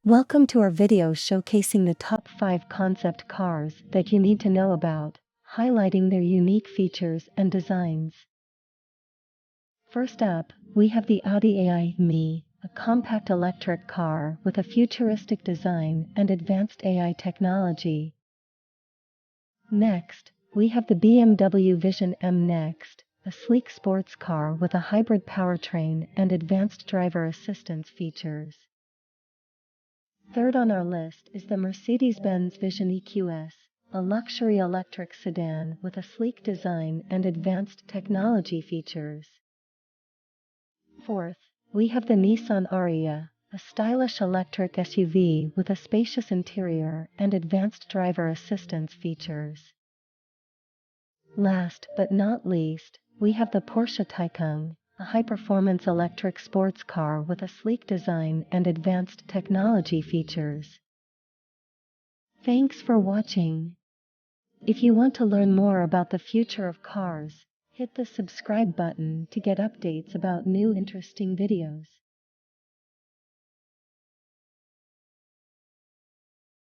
Welcome to our video showcasing the top 5 concept cars that you need to know about, highlighting their unique features and designs. First up, we have the Audi A1, a compact electric car with a futuristic design and advanced AI technology. Next, we have the BMW Vision M Next, a sleek sports car with a hybrid powertrain and advanced driver assistance features. Third on our list is the Mercedes-Benz Vision EQS, a luxury electric sedan with a sleek design and advanced technology features. Fourth, we have the Nissan Ariya, a stylish electric SUV with a spacious interior and advanced driver assistance features. Last but not least, we have the Porsche Taycan, a high-performance electric sports car with a sleek design and advanced technology features. Thanks for watching. If you want to learn more about the future of cars, hit the subscribe button to get updates about new interesting videos.